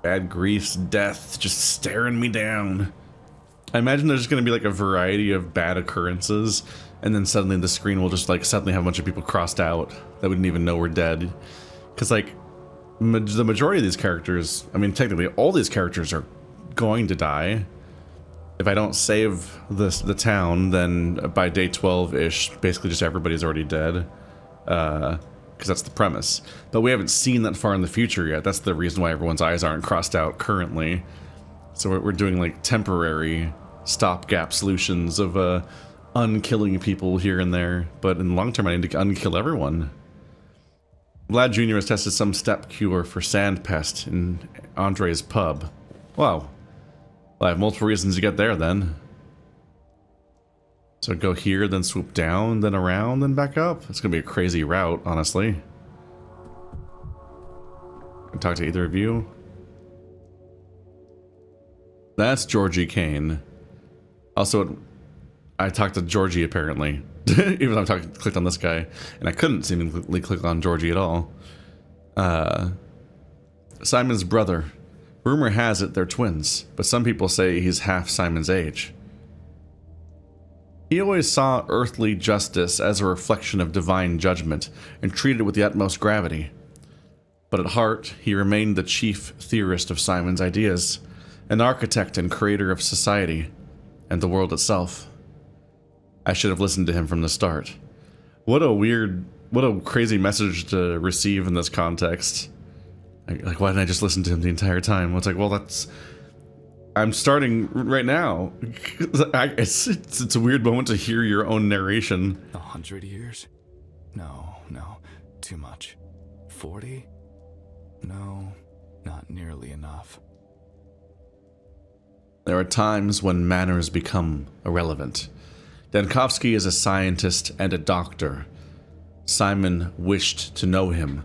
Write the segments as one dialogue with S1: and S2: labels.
S1: Bad griefs, death, just staring me down. I imagine there's going to be like a variety of bad occurrences, and then suddenly the screen will just like suddenly have a bunch of people crossed out that we didn't even know were dead. Because like the majority of these characters, I mean technically all these characters are going to die. If I don't save the town, then by day 12-ish, basically just everybody's already dead. Because that's the premise. But we haven't seen that far in the future yet. That's the reason why everyone's eyes aren't crossed out currently. So we're doing like temporary stopgap solutions of unkilling people here and there. But in the long term, I need to unkill everyone. Vlad Jr. has tested some step cure for sand pest in Andre's pub. Wow. Well, I have multiple reasons to get there then. So go here, then swoop down, then around, then back up. It's gonna be a crazy route, honestly. Can talk to either of you. That's Georgie Kane. Also, I talked to Georgie apparently. Even though I clicked on this guy, and I couldn't seemingly click on Georgie at all. Simon's brother. Rumor has it they're twins, but some people say he's half Simon's age. He always saw earthly justice as a reflection of divine judgment and treated it with the utmost gravity. But at heart, he remained the chief theorist of Simon's ideas, an architect and creator of society and the world itself. I should have listened to him from the start. What a crazy message to receive in this context. Like, why didn't I just listen to him the entire time? Well, it's like, well, I'm starting right now. It's a weird moment to hear your own narration.
S2: 100 years? No, too much. 40? No, not nearly enough.
S1: There are times when manners become irrelevant. Dankovsky is a scientist and a doctor. Simon wished to know him.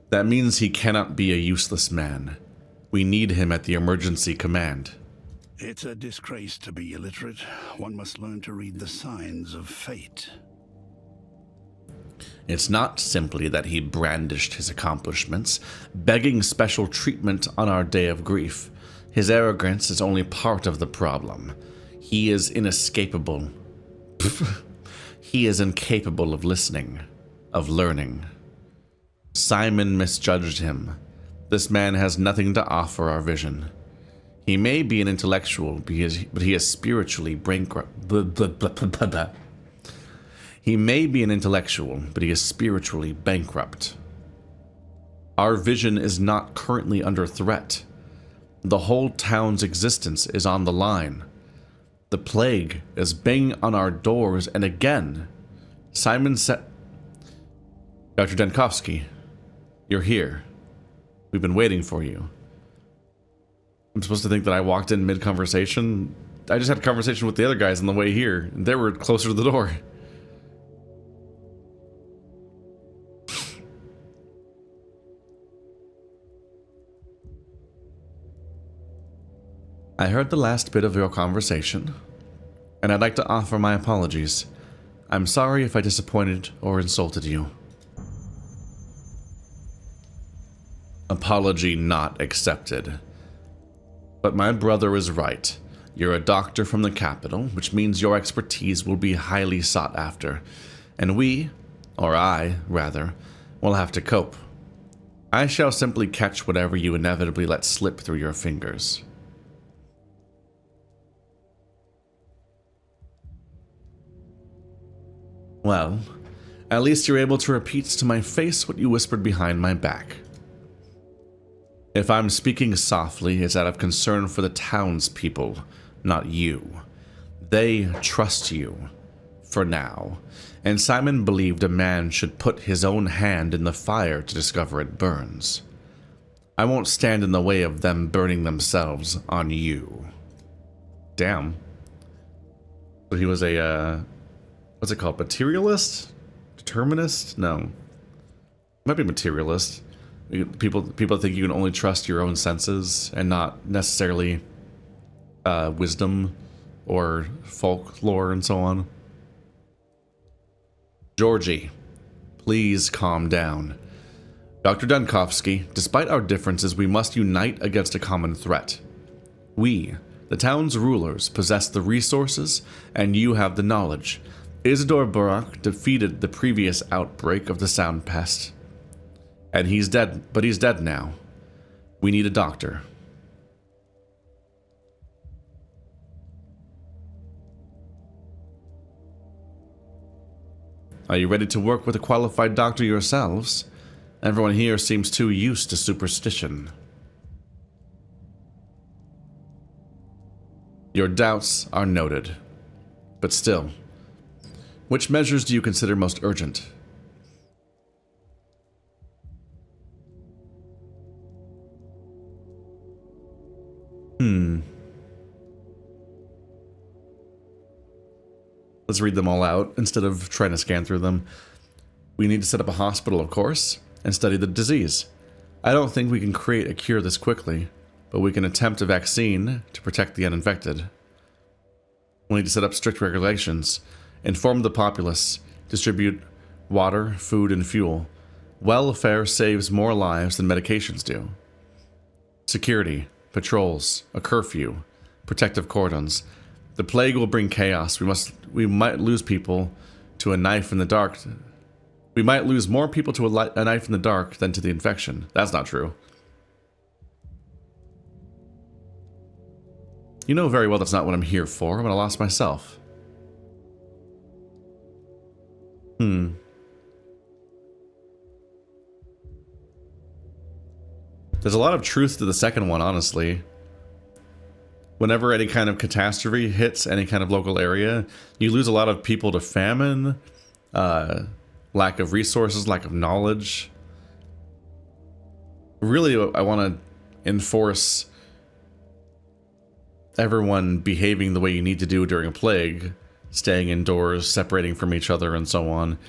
S1: That means he cannot be a useless man. We need him at the emergency command.
S3: It's a disgrace to be illiterate. One must learn to read the signs of fate.
S1: It's not simply that he brandished his accomplishments, begging special treatment on our day of grief. His arrogance is only part of the problem. He is inescapable. He is incapable of listening, of learning. Simon misjudged him. This man has nothing to offer our vision. He may be an intellectual, but he is spiritually bankrupt. He may be an intellectual, but he is spiritually bankrupt. Our vision is not currently under threat. The whole town's existence is on the line. The plague is banging on our doors, and again, Simon said, Dr. Dankovsky, you're here. We've been waiting for you. I'm supposed to think that I walked in mid-conversation? I just had a conversation with the other guys on the way here, and they were closer to the door. I heard the last bit of your conversation, and I'd like to offer my apologies. I'm sorry if I disappointed or insulted you. Apology not accepted. But my brother is right. You're a doctor from the capital, which means your expertise will be highly sought after. And we, or I, rather, will have to cope. I shall simply catch whatever you inevitably let slip through your fingers. Well, at least you're able to repeat to my face what you whispered behind my back. If I'm speaking softly, it's out of concern for the townspeople, not you. They trust you, for now, and Simon believed a man should put his own hand in the fire to discover it burns. I won't stand in the way of them burning themselves on you. Damn. So he was a, what's it called, materialist? Determinist? No. Might be materialist. People think you can only trust your own senses and not necessarily wisdom or folklore and so on. Georgie, please calm down. Dr. Dankovsky, despite our differences, we must unite against a common threat. We, the town's rulers, possess the resources, and you have the knowledge. Isidore Barak defeated the previous outbreak of the sound pest. And he's dead, but he's dead now. We need a doctor. Are you ready to work with a qualified doctor yourselves? Everyone here seems too used to superstition. Your doubts are noted. But still, which measures do you consider most urgent? Let's read them all out instead of trying to scan through them. We need to set up a hospital, of course, and study the disease. I don't think we can create a cure this quickly, but we can attempt a vaccine to protect the uninfected. We'll need to set up strict regulations, inform the populace, distribute water, food, and fuel. Welfare saves more lives than medications do. Security, patrols, a curfew, protective cordons. The plague will bring chaos. We might lose people to a knife in the dark. We might lose more people to a knife in the dark than to the infection. That's not true. You know very well that's not what I'm here for. I'm at a loss myself. There's a lot of truth to the second one, honestly. Whenever any kind of catastrophe hits any kind of local area, you lose a lot of people to famine, lack of resources, lack of knowledge. Really, I want to enforce everyone behaving the way you need to do during a plague, staying indoors, separating from each other, and so on.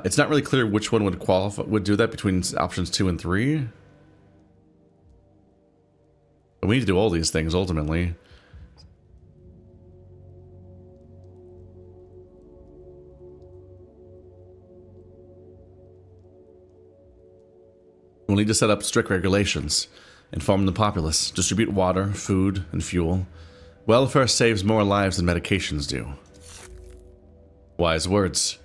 S1: It's not really clear which one would do that between options 2 and 3. But we need to do all these things ultimately. We'll need to set up strict regulations, inform the populace, distribute water, food, and fuel. Welfare saves more lives than medications do. Wise words.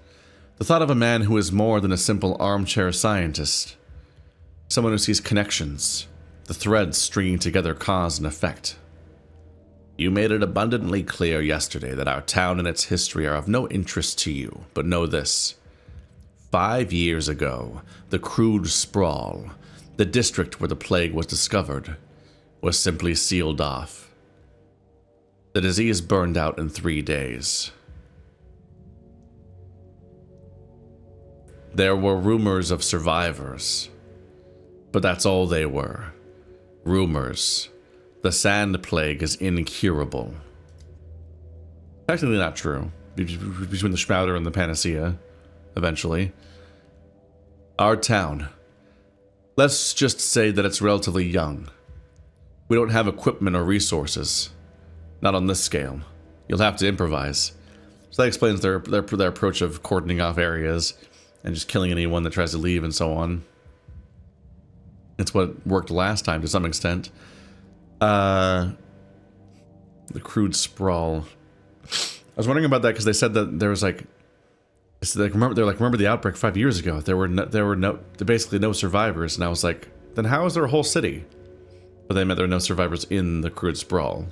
S1: The thought of a man who is more than a simple armchair scientist. Someone who sees connections, the threads stringing together cause and effect. You made it abundantly clear yesterday that our town and its history are of no interest to you, but know this. 5 years ago, the crude sprawl, the district where the plague was discovered, was simply sealed off. The disease burned out in 3 days. There were rumors of survivors, but that's all they were. Rumors. The sand plague is incurable. Technically not true. Between the Schmouder and the Panacea, eventually. Our town. Let's just say that it's relatively young. We don't have equipment or resources. Not on this scale. You'll have to improvise. So that explains their approach of cordoning off areas and just killing anyone that tries to leave and so on. It's what worked last time to some extent. The crude sprawl. I was wondering about that because they said that there was like, remember the outbreak 5 years ago. There were basically no survivors, and I was like, then how is there a whole city? But they meant there were no survivors in the crude sprawl.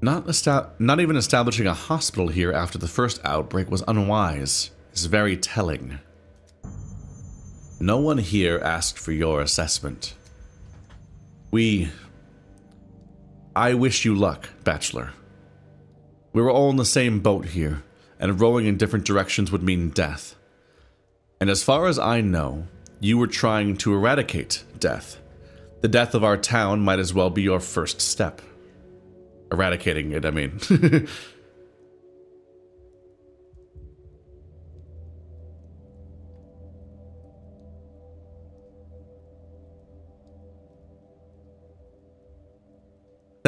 S1: Not even establishing a hospital here after the first outbreak was unwise. It's very telling. No one here asked for your assessment. I wish you luck, Bachelor. We were all in the same boat here, and rowing in different directions would mean death. And as far as I know, you were trying to eradicate death. The death of our town might as well be your first step. Eradicating it, I mean.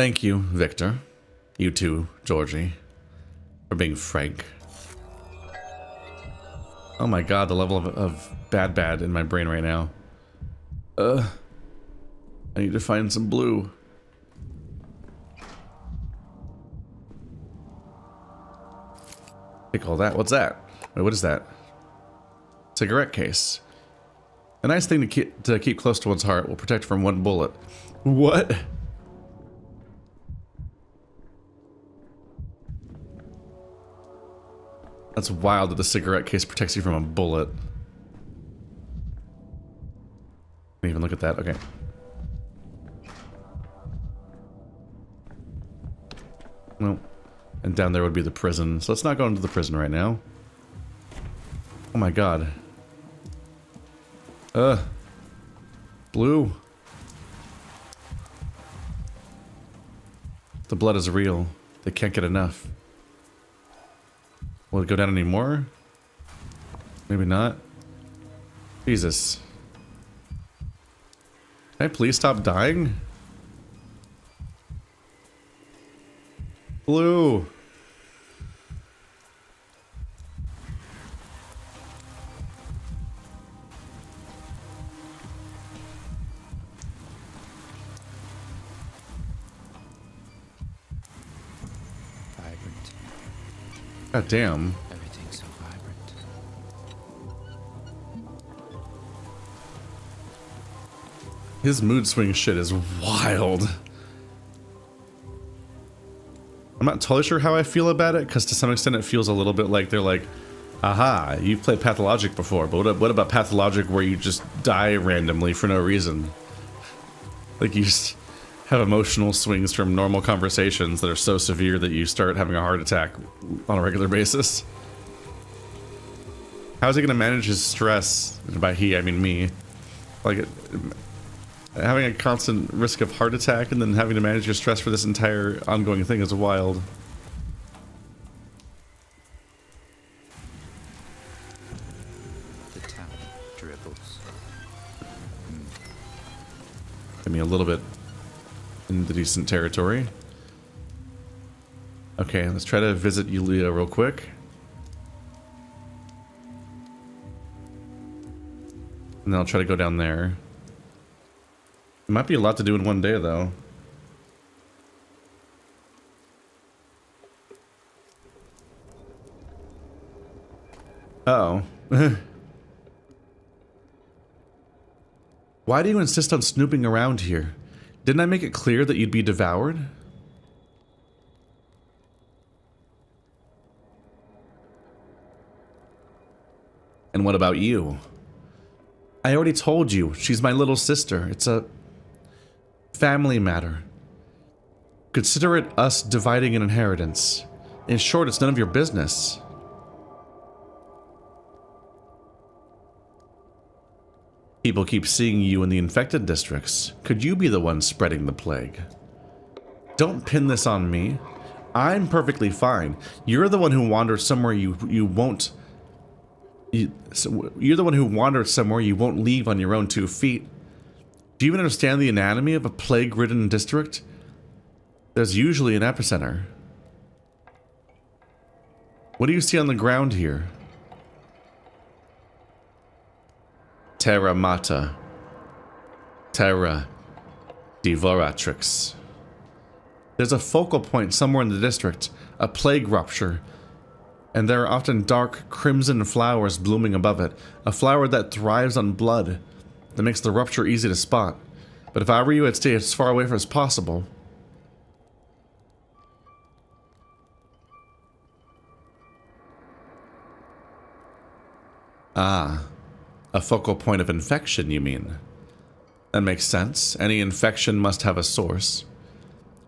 S1: Thank you, Victor. You too, Georgie, for being frank. Oh my god, the level of bad in my brain right now. I need to find some blue. Take all that. What's that? Wait, what is that? Cigarette case. A nice thing to keep close to one's heart will protect from one bullet. What? That's wild that the cigarette case protects you from a bullet. Didn't even look at that. Okay. Well, and down there would be the prison. So let's not go into the prison right now. Oh my god. Blue. The blood is real. They can't get enough. Will it go down anymore? Maybe not. Jesus. Can I please stop dying? Blue.
S2: Vibrant.
S1: God damn.
S2: Everything's so vibrant.
S1: His mood swing shit is wild. I'm not totally sure how I feel about it, because to some extent it feels a little bit like they're like, aha, you've played Pathologic before, but what about Pathologic where you just die randomly for no reason? Like you just have emotional swings from normal conversations that are so severe that you start having a heart attack on a regular basis. How's he going to manage his stress? And by he, I mean me. Like, having a constant risk of heart attack and then having to manage your stress for this entire ongoing thing is wild.
S2: The town dribbles.
S1: Get me a little bit into decent territory. Okay, let's try to visit Yulia real quick. And then I'll try to go down there. It might be a lot to do in one day, though. Uh-oh. Why do you insist on snooping around here? Didn't I make it clear that you'd be devoured? And what about you? I already told you, she's my little sister. It's a family matter. Consider it us dividing an inheritance. In short, it's none of your business. People keep seeing you in the infected districts. Could you be the one spreading the plague? Don't pin this on me. I'm perfectly fine. You're the one who wanders somewhere you won't. You're the one who wandered somewhere you won't leave on your own 2 feet. Do you even understand the anatomy of a plague-ridden district? There's usually an epicenter. What do you see on the ground here? Terra Mata. Terra Devoratrix. There's a focal point somewhere in the district, a plague rupture, and there are often dark crimson flowers blooming above it, a flower that thrives on blood, that makes the rupture easy to spot. But if I were you, I'd stay as far away from as possible. Ah, a focal point of infection, you mean? That makes sense. Any infection must have a source.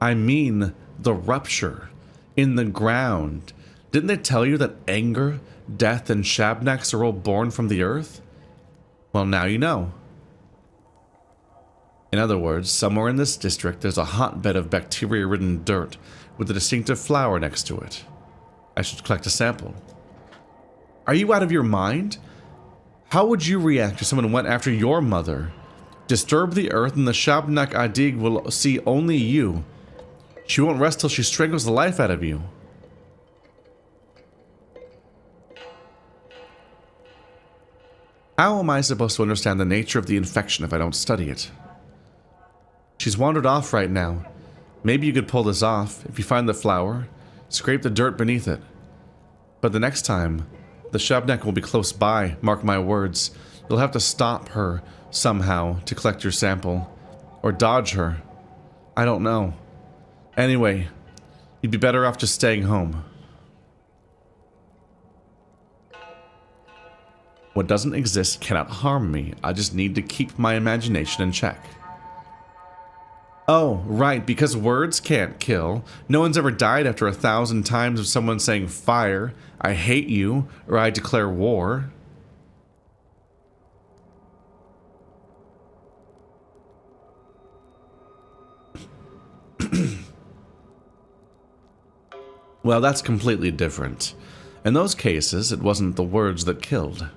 S1: I mean the rupture in the ground. Didn't they tell you that anger, death, and shabnaks are all born from the earth? Well, now you know. In other words, somewhere in this district there's a hotbed of bacteria-ridden dirt with a distinctive flower next to it. I should collect a sample. Are you out of your mind? How would you react if someone went after your mother? Disturb the earth and the Shabnak Adig will see only you. She won't rest till she strangles the life out of you. How am I supposed to understand the nature of the infection if I don't study it? She's wandered off right now. Maybe you could pull this off. If you find the flower, scrape the dirt beneath it. But the next time, the Shabnek will be close by, mark my words. You'll have to stop her somehow to collect your sample. Or dodge her. I don't know. Anyway, you'd be better off just staying home. What doesn't exist cannot harm me. I just need to keep my imagination in check. Oh, right, because words can't kill. No one's ever died after 1,000 times of someone saying fire, I hate you, or I declare war. Well, that's completely different. In those cases, it wasn't the words that killed.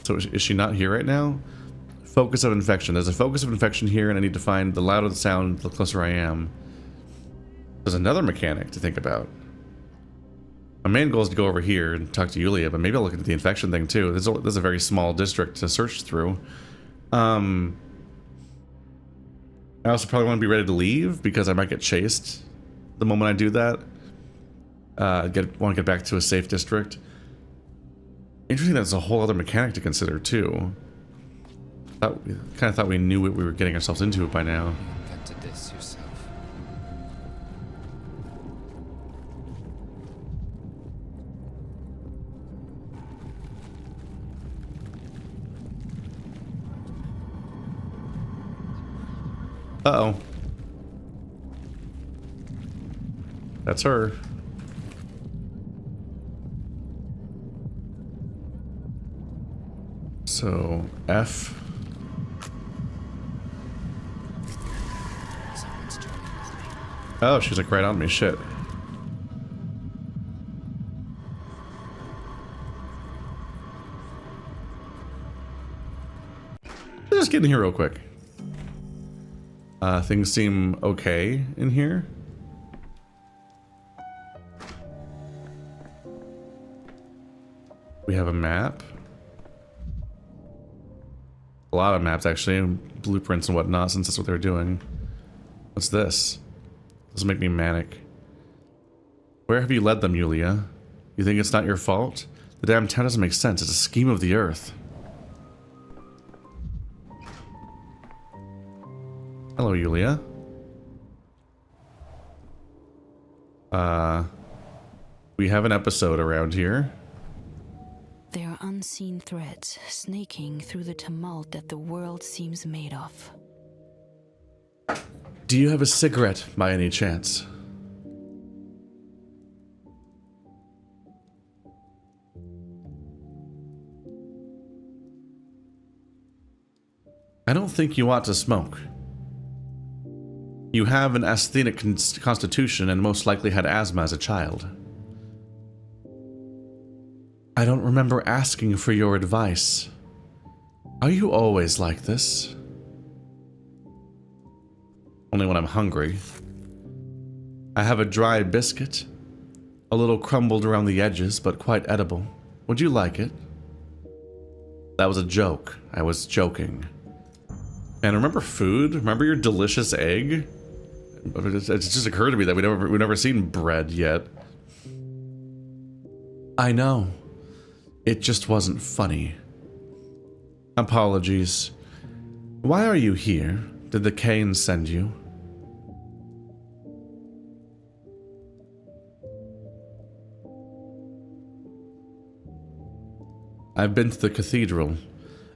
S1: So is she not here right now? Focus of infection. There's a focus of infection here, and I need to find the louder the sound, the closer I am. There's another mechanic to think about. My main goal is to go over here and talk to Yulia, but maybe I'll look at the infection thing too. There's a very small district to search through. I also probably want to be ready to leave because I might get chased the moment I do that. Want to get back to a safe district. Interesting, that's a whole other mechanic to consider too. Kind of thought we knew what we were getting ourselves into by now.
S2: You invented this yourself.
S1: Uh-oh. That's her. So, F.
S2: Someone's joining with me.
S1: Oh, she's like right on me. Shit. Just get in here real quick. Things seem okay in here. We have a map. A lot of maps, actually, and blueprints and whatnot, since that's what they're doing. What's this? This will make me manic. Where have you led them, Yulia? You think it's not your fault? The damn town doesn't make sense. It's a scheme of the earth. Hello, Yulia. We have an episode around here.
S4: There are unseen threads snaking through the tumult that the world seems made of.
S1: Do you have a cigarette by any chance? I don't think you ought to smoke. You have an asthenic constitution and most likely had asthma as a child. I don't remember asking for your advice. Are you always like this? Only when I'm hungry. I have a dry biscuit, a little crumbled around the edges, but quite edible. Would you like it? That was a joke. I was joking. And remember food? Remember your delicious egg? It just occurred to me that we've never seen bread yet. I know. It just wasn't funny. Apologies. Why are you here? Did the Canes send you? I've been to the cathedral, and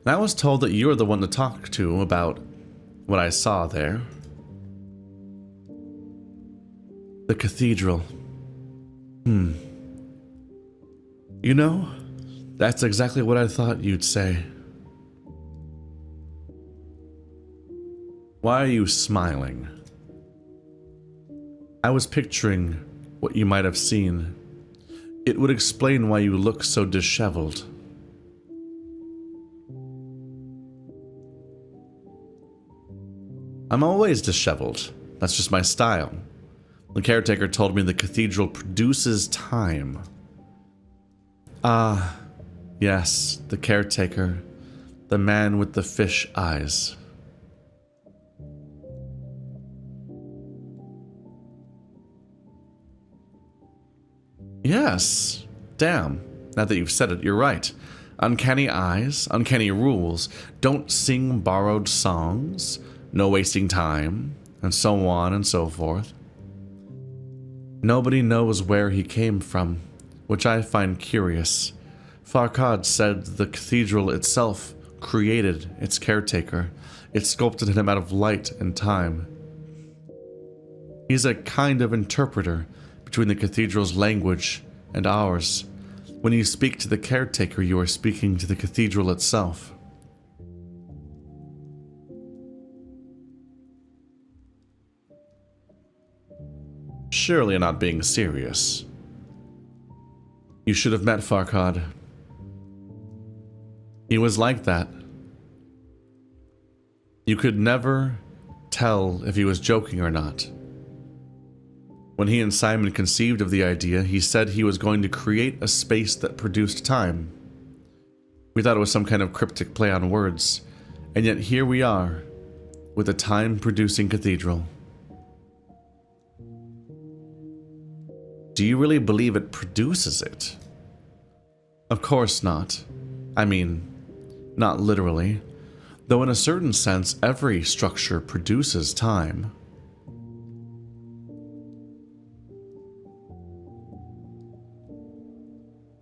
S1: I was told that you are the one to talk to about what I saw there. The cathedral. You know, that's exactly what I thought you'd say. Why are you smiling? I was picturing what you might have seen. It would explain why you look so disheveled. I'm always disheveled. That's just my style. The caretaker told me the cathedral produces time. Ah, yes, the caretaker. The man with the fish eyes. Yes. Damn. Now that you've said it, you're right. Uncanny eyes, uncanny rules. Don't sing borrowed songs. No wasting time. And so on and so forth. Nobody knows where he came from, which I find curious. Farquaad said the cathedral itself created its caretaker. It sculpted him out of light and time. He's a kind of interpreter between the cathedral's language and ours. When you speak to the caretaker, you are speaking to the cathedral itself. Surely you're not being serious. You should have met Farquaad. He was like that. You could never tell if he was joking or not. When he and Simon conceived of the idea, he said he was going to create a space that produced time. We thought it was some kind of cryptic play on words, and yet here we are, with a time-producing cathedral. Do you really believe it produces it? Of course not. I mean, not literally, though in a certain sense every structure produces time.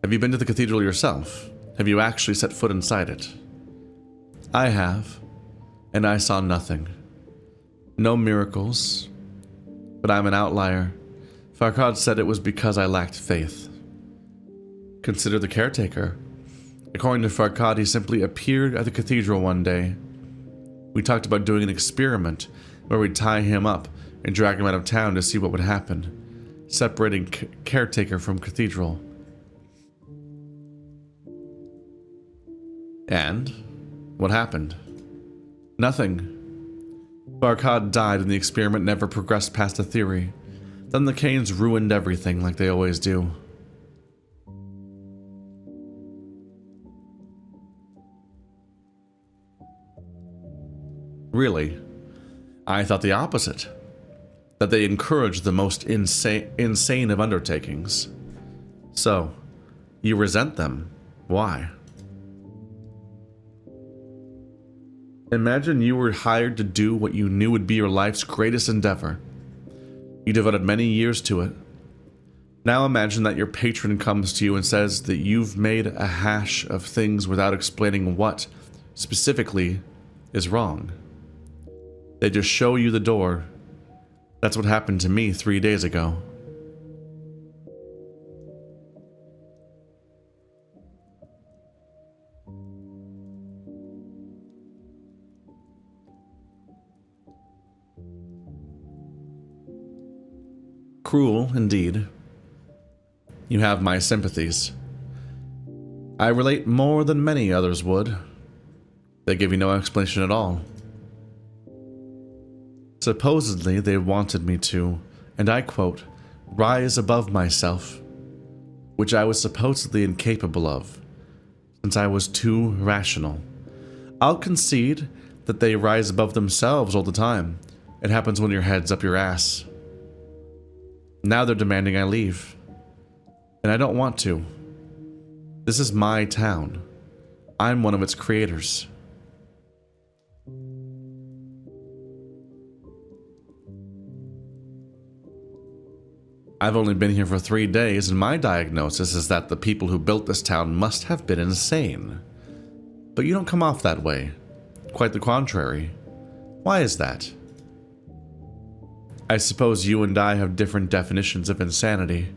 S1: Have you been to the cathedral yourself? Have you actually set foot inside it? I have, and I saw nothing. No miracles, but I'm an outlier. Farquaad said it was because I lacked faith. Consider the caretaker. According to Farquaad, he simply appeared at the cathedral one day. We talked about doing an experiment where we'd tie him up and drag him out of town to see what would happen, separating caretaker from cathedral. And what happened? Nothing. Farquaad died and the experiment never progressed past a theory. Then the Canes ruined everything like they always do. Really? I thought the opposite. That they encouraged the most insane of undertakings. So, you resent them. Why? Imagine you were hired to do what you knew would be your life's greatest endeavor. You devoted many years to it. Now imagine that your patron comes to you and says that you've made a hash of things without explaining what, specifically, is wrong. They just show you the door. That's what happened to me 3 days ago. Cruel, indeed. You have my sympathies. I relate more than many others would. They give you no explanation at all. Supposedly, they wanted me to, and I quote, rise above myself, which I was supposedly incapable of, since I was too rational. I'll concede that they rise above themselves all the time. It happens when your head's up your ass. Now they're demanding I leave. And I don't want to. This is my town. I'm one of its creators. I've only been here for 3 days, and my diagnosis is that the people who built this town must have been insane. But you don't come off that way. Quite the contrary. Why is that? I suppose you and I have different definitions of insanity.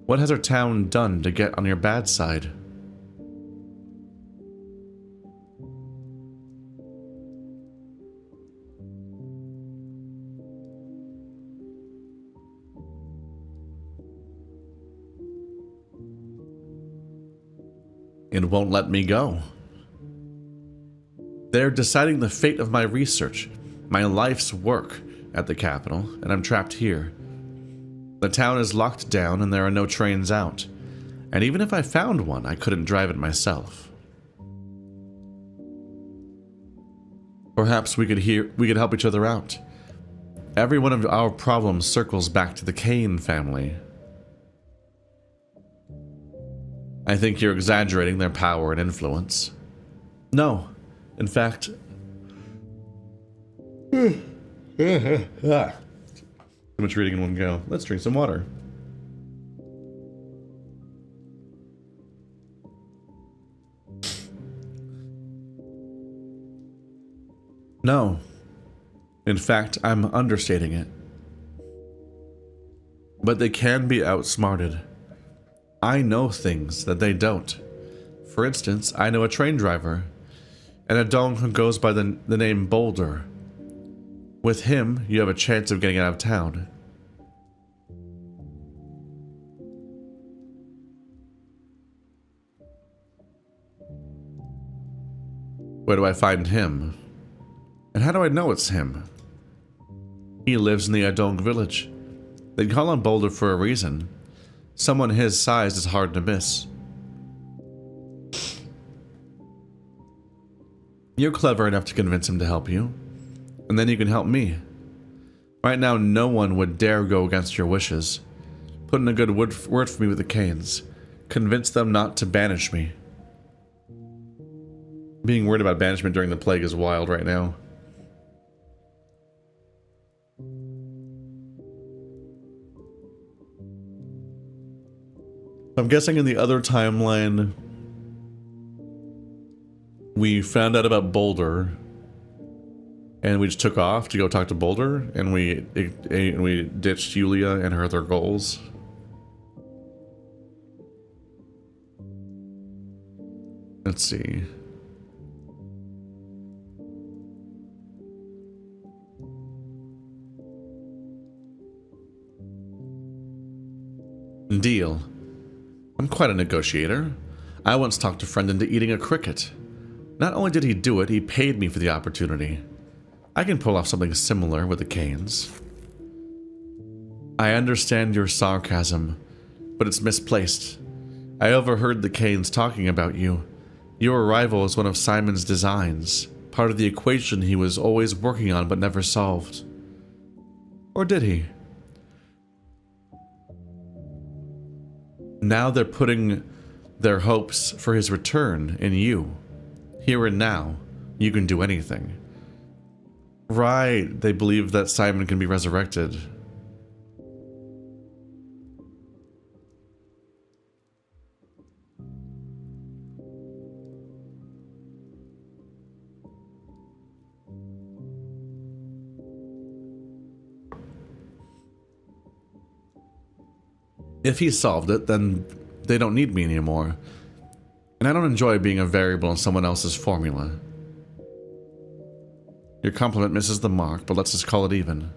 S1: What has our town done to get on your bad side? It won't let me go. They're deciding the fate of my research, my life's work, at the capital, and I'm trapped here. The town is locked down and there are no trains out. And even if I found one, I couldn't drive it myself. Perhaps we could help each other out. Every one of our problems circles back to the Kane family. I think you're exaggerating their power and influence. No, in fact... Too much reading in one go. Let's drink some water. No. In fact, I'm understating it. But they can be outsmarted. I know things that they don't. For instance, I know a train driver, and a dong who goes by the name Boulder. With him, you have a chance of getting out of town. Where do I find him? And how do I know it's him? He lives in the Adong village. They call him Boulder for a reason. Someone his size is hard to miss. You're clever enough to convince him to help you. And then you can help me. Right now, no one would dare go against your wishes. Put in a good word for me with the Canes. Convince them not to banish me. Being worried about banishment during the plague is wild right now. I'm guessing in the other timeline, we found out about Boulder, and we just took off to go talk to Boulder, and we ditched Yulia and her other goals. Let's see. Deal. I'm quite a negotiator. I once talked a friend into eating a cricket. Not only did he do it, he paid me for the opportunity. I can pull off something similar with the Canes. I understand your sarcasm, but it's misplaced. I overheard the Canes talking about you. Your arrival is one of Simon's designs, part of the equation he was always working on but never solved. Or did he? Now they're putting their hopes for his return in you. Here and now, you can do anything. Right, they believe that Simon can be resurrected. If he solved it, then they don't need me anymore. And I don't enjoy being a variable in someone else's formula. Your compliment misses the mark, but let's just call it even.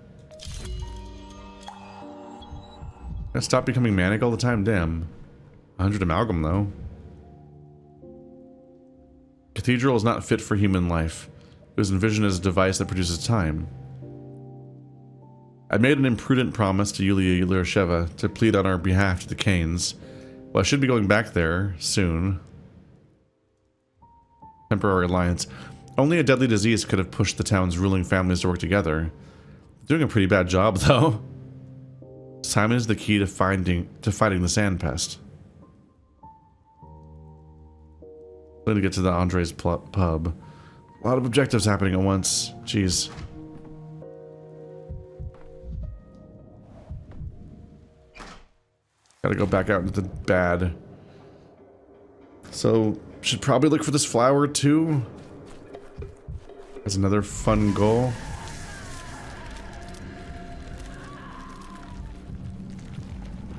S1: Gonna stop becoming manic all the time, damn. 100 amalgam, though. Cathedral is not fit for human life. It was envisioned as a device that produces time. I made an imprudent promise to Yulia Yulyasheva to plead on our behalf to the Canes. Well, I should be going back there soon. Temporary alliance. Only a deadly disease could have pushed the town's ruling families to work together. Doing a pretty bad job, though. Simon is the key to fighting the sand pest. I'm gonna get to the Andre's pub. A lot of objectives happening at once. Jeez. Gotta go back out into the bad. So, should probably look for this flower too. That's another fun goal.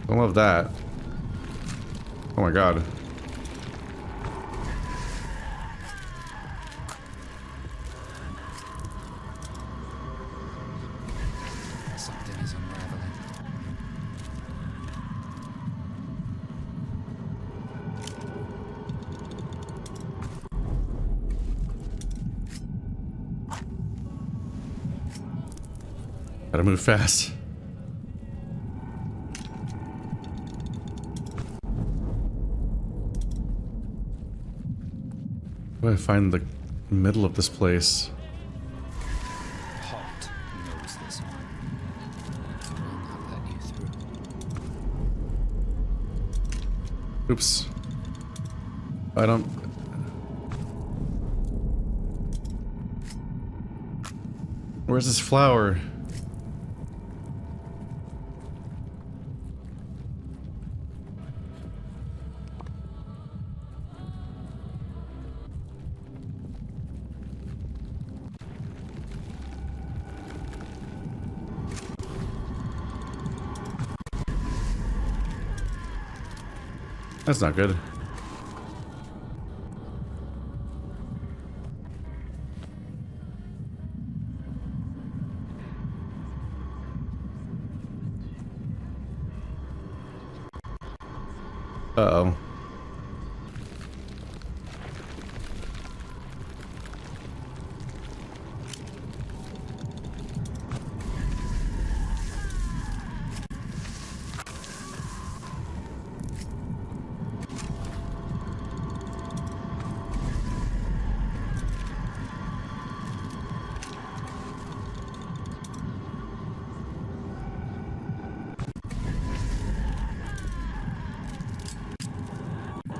S1: I love that. Oh my god.
S2: Something is unraveling.
S1: Gotta move fast. Where do I find the middle of this place?
S2: Halt knows this one. It will not let you through.
S1: Oops. I don't... Where's this flower? That's not good. Uh-oh.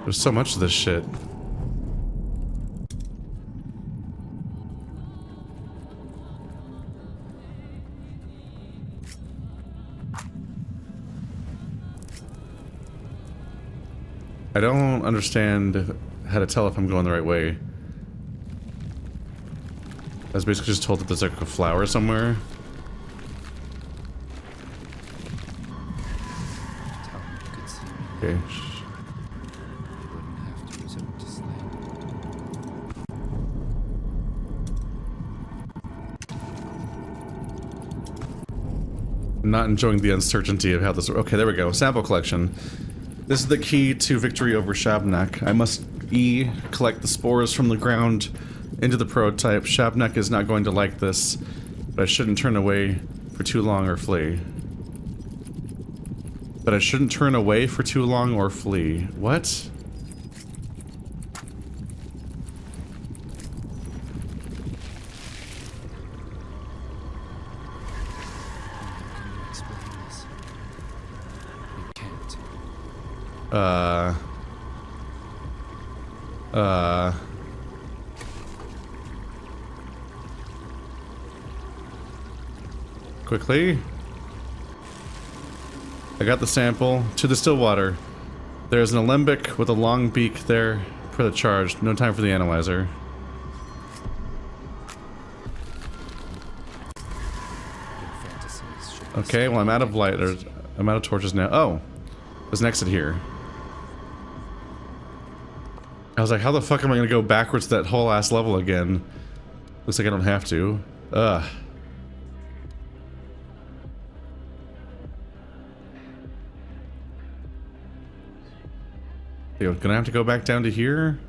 S1: There's so much of this shit. I don't understand how to tell if I'm going the right way. I was basically just told that there's like a flower somewhere.
S2: Tell him you could see me.
S1: Okay.
S2: You wouldn't have to resort to slang.
S1: I'm not enjoying the uncertainty of how this... Okay, there we go. Sample collection. This is the key to victory over Shabnak. I must collect the spores from the ground into the prototype. Shabnak is not going to like this, but I shouldn't turn away for too long or flee. But I shouldn't turn away for too long or flee. What?
S2: How can you explain this? You can't.
S1: Quickly. I got the sample. To the still water. There's an alembic with a long beak there for the charge. No time for the analyzer.
S2: Your fantasies should be
S1: Okay, well I'm out of light. Or I'm out of torches now. Oh. There's an exit here. I was like, how the fuck am I gonna go backwards to that whole ass level again? Looks like I don't have to. Ugh. Yo, gonna have to go back down to here?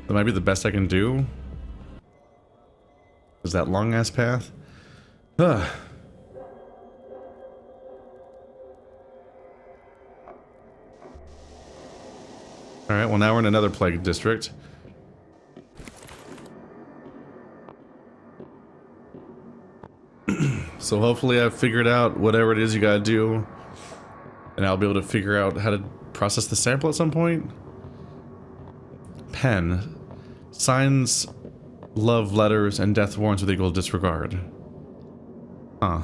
S1: That might be the best I can do. Is that long ass path? Ugh. Alright, well now we're in another plague district. So hopefully I've figured out whatever it is you gotta do. And I'll be able to figure out how to process the sample at some point. Pen. Signs, love letters, and death warrants with equal disregard. Huh.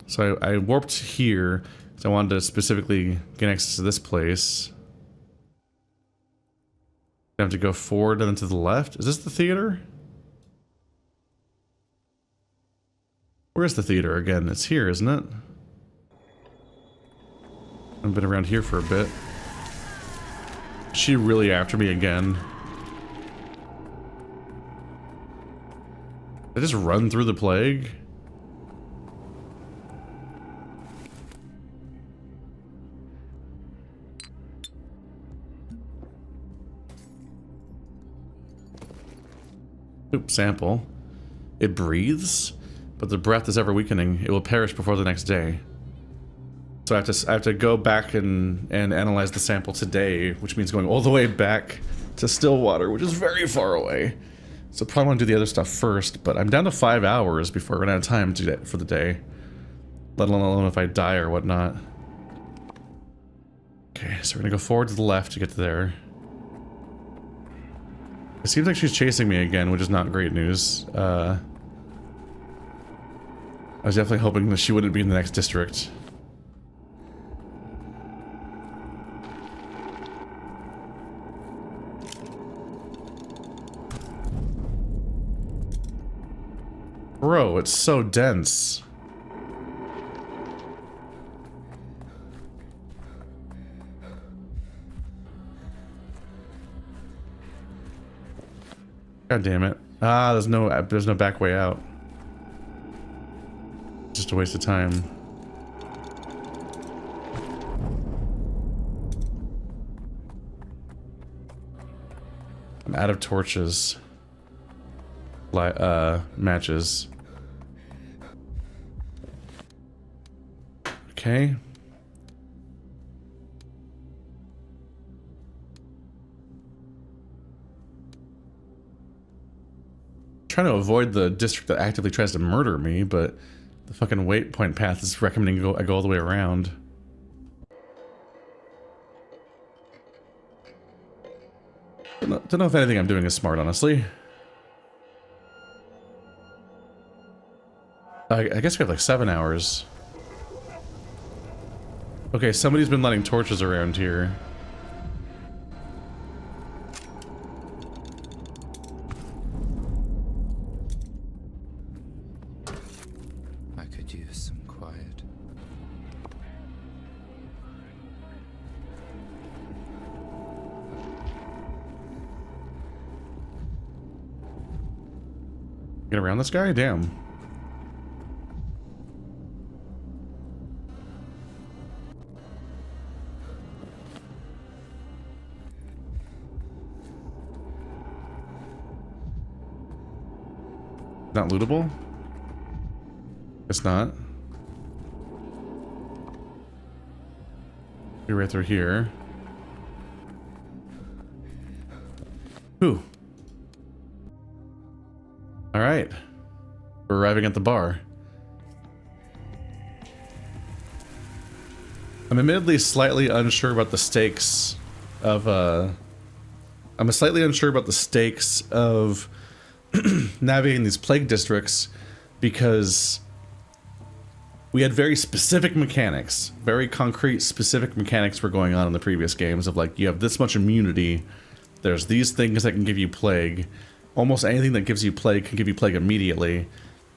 S1: So I warped here because I wanted to specifically get access to this place. I have to go forward and then to the left. Is this the theater? Where's the theater again? It's here, isn't it? I've been around here for a bit. Is she really after me again? Did I just run through the plague? Oop, sample. It breathes, but the breath is ever weakening. It will perish before the next day. So I have to go back and analyze the sample today, which means going all the way back to Stillwater, which is very far away. So probably want to do the other stuff first, but I'm down to 5 hours before I run out of time to do that for the day. Let alone if I die or whatnot. Okay, so we're gonna go forward to the left to get to there. It seems like she's chasing me again, which is not great news. I was definitely hoping that she wouldn't be in the next district. Bro, it's so dense. God damn it. Ah, there's no back way out. Just a waste of time. I'm out of torches. Matches. Okay. Trying to avoid the district that actively tries to murder me, but the fucking waypoint path is recommending I go all the way around. Don't know if anything I'm doing is smart, honestly. I guess we have like 7 hours. Okay, somebody's been lighting torches around here.
S2: I could use some quiet.
S1: Get around this guy? Damn. Not lootable? It's not. You're right through here. Ooh. Alright. We're arriving at the bar. I'm admittedly slightly unsure about the stakes of, I'm slightly unsure about the stakes of navigating these plague districts because we had very specific mechanics, very concrete specific mechanics were going on in the previous games of like, you have this much immunity, there's these things that can give you plague, almost anything that gives you plague can give you plague immediately,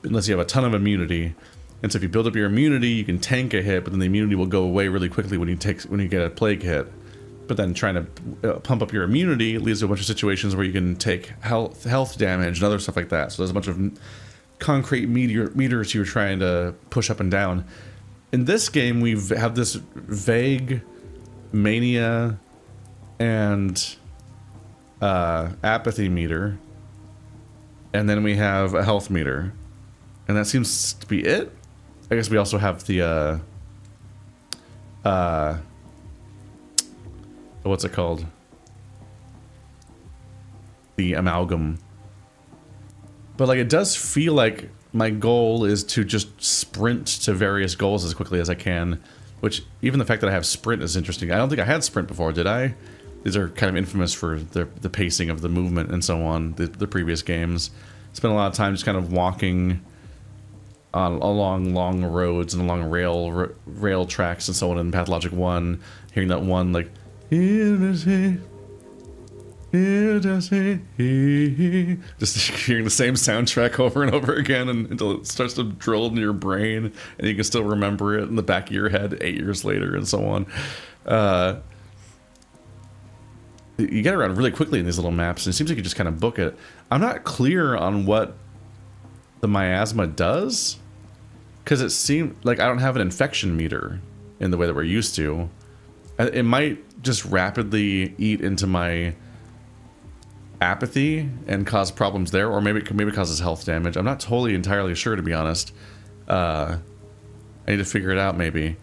S1: unless you have a ton of immunity. And so if you build up your immunity, you can tank a hit, but then the immunity will go away really quickly when you get a plague hit. But then trying to pump up your immunity leads to a bunch of situations where you can take health damage and other stuff like that. So there's a bunch of concrete meters you're trying to push up and down. In this game, we have this vague mania and apathy meter, and then we have a health meter, and that seems to be it. I guess we also have the what's it called? The amalgam. But like, it does feel like my goal is to just sprint to various goals as quickly as I can, which even the fact that I have sprint is interesting. I don't think I had sprint before, did I? These are kind of infamous for the pacing of the movement and so on, the previous games. Spent a lot of time just kind of walking along long roads and along rail tracks and so on in Pathologic 1, hearing that one like, here does he, just hearing the same soundtrack over and over again until it starts to drill into your brain and you can still remember it in the back of your head 8 years later and so on. You get around really quickly in these little maps and it seems like you just kind of book it. I'm not clear on what the miasma does, because it seemed like I don't have an infection meter in the way that we're used to. It might just rapidly eat into my apathy and cause problems there, or maybe it causes health damage. I'm not totally entirely sure, to be honest. I need to figure it out, maybe.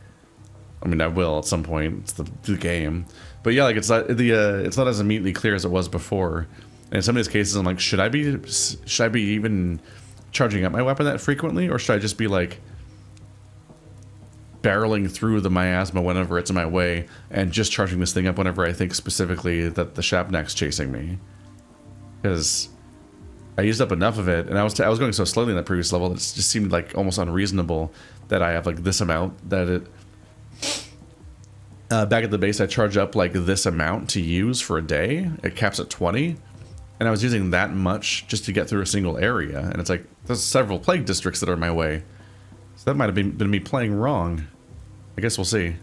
S1: I mean, I will at some point. It's the game, but yeah, like it's not as immediately clear as it was before. And in some of these cases, I'm like, should I be even charging up my weapon that frequently, or should I just be like barreling through the miasma whenever it's in my way and just charging this thing up whenever I think specifically that the Shabnak's chasing me? Because I used up enough of it, and I was going so slowly in that previous level that it just seemed like almost unreasonable that I have like this amount that it. Back at the base, I charge up like this amount to use for a day. It caps at 20, and I was using that much just to get through a single area. And it's like there's several plague districts that are in my way, so that might have been me playing wrong. I guess we'll see.